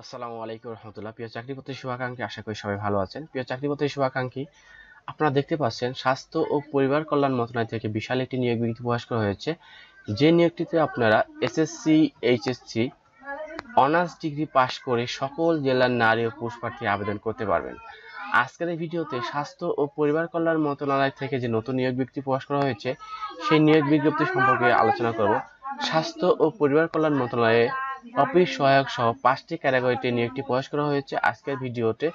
আসসালামু আলাইকুম রহমতুল্লাহ। প্রিয় চাকরি প্রত্যাশী শুভাকাঙ্ক্ষী, আশা করি সবাই ভালো আছেন। প্রিয় চাকরি প্রত্যাশী শুভাকাঙ্ক্ষী, আপনারা দেখতে পাচ্ছেন স্বাস্থ্য ও পরিবার কল্যাণ মন্ত্রণালয় থেকে বিশাল একটি নিয়োগ বিজ্ঞপ্তি প্রকাশ করা হয়েছে। যে নিয়োগটিতে আপনারা এসএসসি, এইচএসসি অনার্স ডিগ্রি পাশ করে সকল জেলার নারী ও পুরুষ প্রার্থী আবেদন করতে পারবেন। আজকের এই ভিডিওতে স্বাস্থ্য ও পরিবার কল্যাণ মন্ত্রণালয় থেকে যে নতুন নিয়োগ বিজ্ঞপ্তি প্রকাশ করা হয়েছে সেই নিয়োগ বিজ্ঞপ্তি সম্পর্কে আলোচনা করব। স্বাস্থ্য ও পরিবার কল্যাণ মন্ত্রণালয়ে অফিস সহায়ক সহ 5টি ক্যাটাগরিতে নিয়োগটি প্রকাশ করা হয়েছে। আজকের ভিডিওতে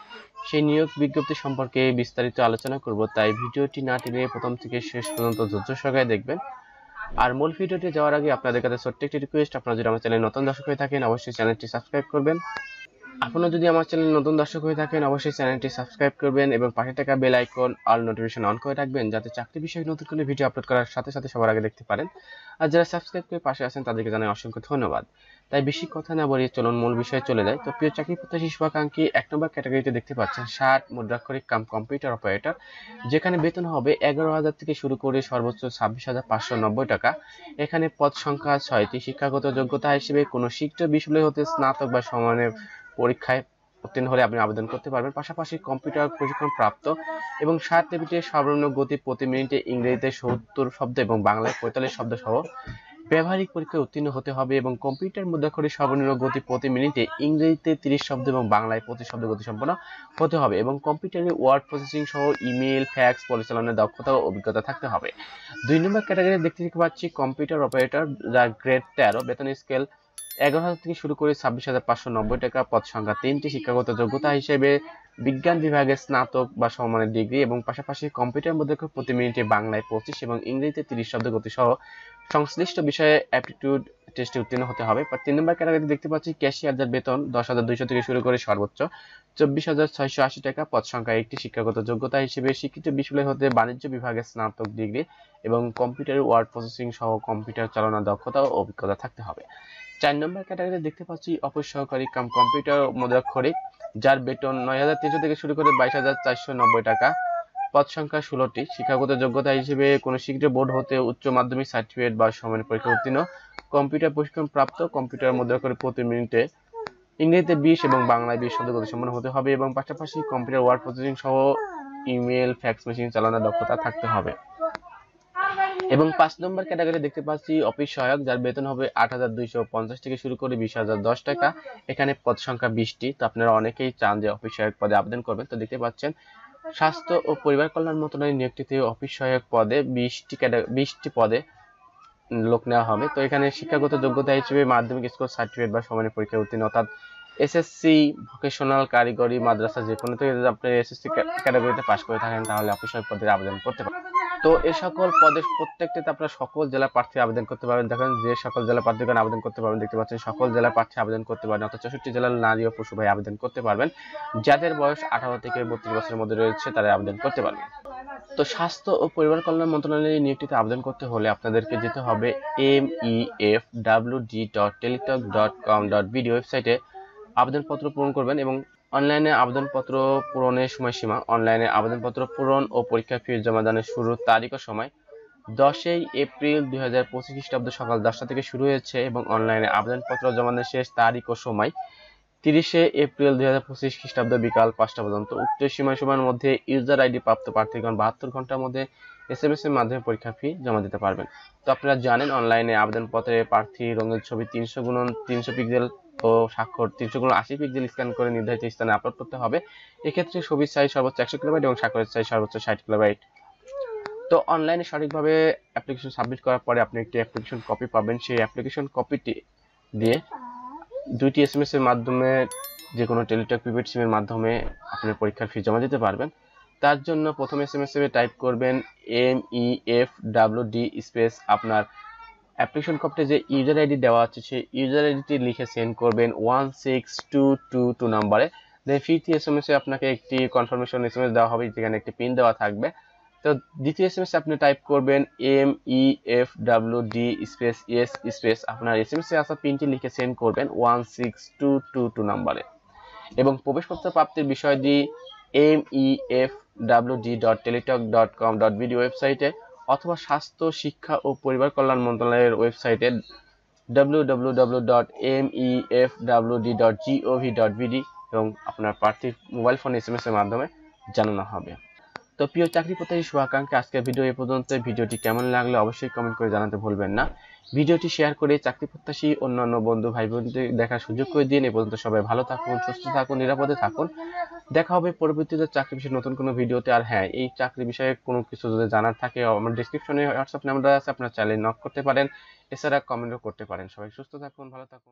সেই নিয়োগ বিজ্ঞপ্তি সম্পর্কে বিস্তারিত আলোচনা করব, তাই ভিডিওটি না টেনে প্রথম থেকে শেষ পর্যন্ত ধৈর্য সহকারে দেখবেন। আর মূল ভিডিওতে যাওয়ার আগে আপনাদের কাছে ছোট্ট একটি রিকোয়েস্ট, আপনারা যদি আমার চ্যানেলে নতুন দর্শক হয়ে থাকেন অবশ্যই চ্যানেলটি সাবস্ক্রাইব করবেন। আপনারা যদি আমার চ্যানেলে নতুন দর্শক হয়ে থাকেন অবশ্যই চ্যানেলটি সাবস্ক্রাইব করবেন এবং পাশে থাকা bell icon all notification on করে রাখবেন, যাতে চাকরি বিষয়ক নতুন কোনো ভিডিও আপলোড করার সাথে সাথে সবার আগে দেখতে পারেন। আর যারা সাবস্ক্রাইব করে পাশে আছেন তাদেরকে জানাই অসংখ্য ধন্যবাদ। তাই বেশি কথা না বাড়িয়ে চলুন মূল বিষয়ে চলে যায়। তো প্রিয় চাকরি প্রত্যাশী শুভাকাঙ্ক্ষী, 1 নম্বর ক্যাটাগরিতে দেখতে পাচ্ছেন 60 মুদ্রাক্ষরিক কাম কম্পিউটার অপারেটর, যেখানে বেতন হবে 11,000 থেকে শুরু করে সর্বোচ্চ 26,590 টাকা। এখানে পদ সংখ্যা 6টি। শিক্ষাগত যোগ্যতা হিসেবে কোনো শিক্ষিত বিশ্ববিদ্যালয় হতে স্নাতক বা সমানের পরীক্ষায় উত্তীর্ণ হলে আপনি আবেদন করতে পারবেন। পাশাপাশি কম্পিউটার প্রশিক্ষণ প্রাপ্ত এবং 60 টেবিলের সর্বনিম্ন গতি প্রতি মিনিটে ইংরেজিতে 70 শব্দ এবং বাংলায় 45 শব্দ সহ ব্যবহারিক পরীক্ষায় উত্তীর্ণ হতে হবে এবং কম্পিউটার মুদ্রাক্ষরের সর্বনিম্ন গতি প্রতি মিনিটে ইংরেজিতে 30 শব্দ এবং বাংলায় 25 শব্দ গতি সম্পন্ন হতে হবে এবং কম্পিউটারে ওয়ার্ড প্রসেসিং সহ ইমেল, ফ্যাক্স পরিচালনার দক্ষতা ও অভিজ্ঞতা থাকতে হবে। 2 নম্বর ক্যাটাগরি দেখতে পাচ্ছি কম্পিউটার অপারেটর, যার গ্রেড 13, বেতন স্কেল 11,000 থেকে শুরু করে 26,590 টাকা। পদ সংখ্যা 3টি। শিক্ষাগত যোগ্যতা হিসেবে বিজ্ঞান বিভাগে স্নাতক বা সমমানের ডিগ্রি এবং পাশাপাশি কম্পিউটার মুদ্রাক্ষর প্রতি মিনিটে বাংলায় 25 এবং ইংরেজিতে 30 শব্দ গতি সহ সংশ্লিষ্ট বিষয়ে অ্যাপটিটিউড টেস্টে উত্তীর্ণ হতে হবে। 3 নম্বর ক্যাটাগরিতে দেখতে পাচ্ছি ক্যাশিয়ার, যার বেতন 10,200 থেকে শুরু করে সর্বোচ্চ 24,680 টাকা। পদ সংখ্যা 1টি। শিক্ষাগত যোগ্যতা হিসেবে শিক্ষিত বিশ্ববিদ্যালয় হতে বাণিজ্য বিভাগে স্নাতক ডিগ্রি এবং কম্পিউটার ওয়ার্ড প্রসেসিং সহ কম্পিউটার চালানোর দক্ষতা ও অভিজ্ঞতা থাকতে হবে। 4 নম্বর ক্যাটাগরিতে দেখতে পাচ্ছি অফিস সহকারী কাম কম্পিউটার মুদ্রাক্ষরিক, যার বেতন 9,300 থেকে শুরু করে 22,490 টাকা। পদ সংখ্যা 16টি। শিক্ষাগত যোগ্যতা হিসেবে কোনো শিক্ষিত বোর্ড হতে উচ্চ মাধ্যমিক সার্টিফিকেট বা সমানের পরীক্ষা উত্তীর্ণ, কম্পিউটার প্রশিক্ষণ প্রাপ্ত, কম্পিউটার মুদ্রাক্ষরিক প্রতি মিনিটে ইংরেজিতে 20 এবং বাংলায় 20 শব্দ গতি সম্পন্ন হতে হবে এবং পাশাপাশি কম্পিউটার ওয়ার্ড প্রসেসিং সহ ইমেল, ফ্যাক্স মেশিন চালানোর দক্ষতা থাকতে হবে। এবং 5 নম্বর ক্যাটাগরি দেখতে পাচ্ছি অফিস সহায়ক, যার বেতন হবে 8,250 থেকে শুরু করে 20,010 টাকা। এখানে পদ সংখ্যা 20টি। তো আপনারা অনেকেই চান যে অফিস সহায়ক পদে আবেদন করবেন। তো দেখতে পাচ্ছেন স্বাস্থ্য ও পরিবার কল্যাণ মন্ত্রণালয়ের নিয়োগটিতে অফিস সহায়ক পদে 20টি পদে লোক নেওয়া হবে। তো এখানে শিক্ষাগত যোগ্যতা হিসেবে মাধ্যমিক স্কুল সার্টিফিকেট বা সমানের পরীক্ষায় উত্তীর্ণ, অর্থাৎ এসএসসি, ভোকেশনাল, কারিগরি, মাদ্রাসা যে কোনো থেকে যদি আপনি এসএসসি ক্যাটাগরিতে পাশ করে থাকেন তাহলে অফিস সহায়ক পদে আবেদন করতে পারেন। তো এই সকল পদের প্রত্যেকটিতে আপনারা সকল জেলা প্রার্থী আবেদন করতে পারবেন। দেখেন যে সকল জেলা প্রার্থীগণ আবেদন করতে পারবেন, দেখতে পাচ্ছেন সকল জেলা প্রার্থী আবেদন করতে পারবেন, অর্থাৎ 64 জেলার নারী ও পুরুষ ভাই আবেদন করতে পারবেন। যাদের বয়স 18 থেকে 32 বছরের মধ্যে রয়েছে তারা আবেদন করতে পারবেন। তো স্বাস্থ্য ও পরিবার কল্যাণ মন্ত্রণালয়ের নিয়োগটিতে আবেদন করতে হলে আপনাদেরকে যেতে হবে mefwd.teletalk.com.bd ওয়েবসাইটে আবেদনপত্র পূরণ করবেন এবং অনলাইনে আবেদনপত্র পূরণের সময়সীমা, অনলাইনে আবেদনপত্র পূরণ ও পরীক্ষা ফি জমা দানের শুরুর তারিখ ও সময় 10 এপ্রিল 2025 খ্রিস্টাব্দ সকাল 10টা থেকে শুরু হয়েছে এবং অনলাইনে আবেদনপত্র জমা দানের শেষ তারিখ ও সময় 30 এপ্রিল 2025 খ্রিস্টাব্দ বিকাল 5টা পর্যন্ত। উক্ত সময়সীমার মধ্যে ইউজার আইডি প্রাপ্ত প্রার্থীগণ 72 ঘন্টার মধ্যে এসএমএস এর মাধ্যমে পরীক্ষা ফি জমা দিতে পারবেন। তো আপনারা জানেন অনলাইনে আবেদনপত্রে প্রার্থী রঙের ছবি 300x300 পিক্সেল ও স্বাক্ষর 300x80 পিক্সেল স্ক্যান করে নির্ধারিত স্থানে আপলোড করতে হবে। এক্ষেত্রে ছবির সাইজ সর্বোচ্চ 100 কিলোবাইট এবং স্বাক্ষরের সাইজ সর্বোচ্চ 60 কিলোবাইট। তো অনলাইনে সঠিকভাবে অ্যাপ্লিকেশন সাবমিট করার পরে আপনি একটি অ্যাপ্লিকেশন কপি পাবেন। সেই অ্যাপ্লিকেশন কপিটি দিয়ে 2টি এসএমএস এর মাধ্যমে যে কোনো টেলিটক প্রিপেড সিমের মাধ্যমে আপনি পরীক্ষার ফি জমা দিতে পারবেন। তার জন্য প্রথম এসএমএস এ টাইপ করবেন MEFWD স্পেস আপনার অ্যাপ্লিকেশন কপিতে যে ইউজার আইডি দেওয়া আছে সেই ইউজার আইডিটি লিখে সেন্ড করবেন 16222 নম্বরে। দেন ফিরতি এসএমএস এ আপনাকে একটি কনফার্মেশন এসএমএস দেওয়া হবে, যেখানে একটি পিন দেওয়া থাকবে। তো দ্বিতীয় এসএমএস আপনি টাইপ করবেন MEFWD স্পেস ইয়েস স্পেস আপনার এসএমএস এ আসা পিনটি লিখে সেন্ড করবেন 16222 নম্বরে এবং প্রবেশপত্র প্রাপ্তির বিষয়টি mefwd.teletalk.com.bd ওয়েবসাইটে অথবা স্বাস্থ্য, শিক্ষা ও পরিবার কল্যাণ মন্ত্রণালয়ের ওয়েবসাইটে www.mefwd.gov.bd এবং আপনার প্রার্থীর মোবাইল ফোনে SMS এর মাধ্যমে জানানো হবে। তো প্রিয় চাকরি প্রত্যাশী শুভাকাঙ্ক্ষী, আজকের ভিডিও এই পর্যন্ত। ভিডিওটি কেমন লাগলো অবশ্যই কমেন্ট করে জানাতে ভুলবেন না। ভিডিওটি শেয়ার করে চাকরি প্রত্যাশী অন্যান্য বন্ধু ভাই বোনদের দেখার সুযোগ করে দিন। এই পর্যন্ত সবাই ভালো থাকুন, সুস্থ থাকুন, নিরাপদে থাকুন। দেখা হবে পরবর্তীতে চাকরি বিষয়ে নতুন কোনো ভিডিওতে। আর হ্যাঁ, এই চাকরি বিষয়ে কোনো কিছু যদি জানার থাকে আমার ডেসক্রিপশনে হোয়াটসঅ্যাপ নাম্বার আছে, আপনার চাইলে নক করতে পারেন, এছাড়া কমেন্টও করতে পারেন। সবাই সুস্থ থাকুন, ভালো থাকুন।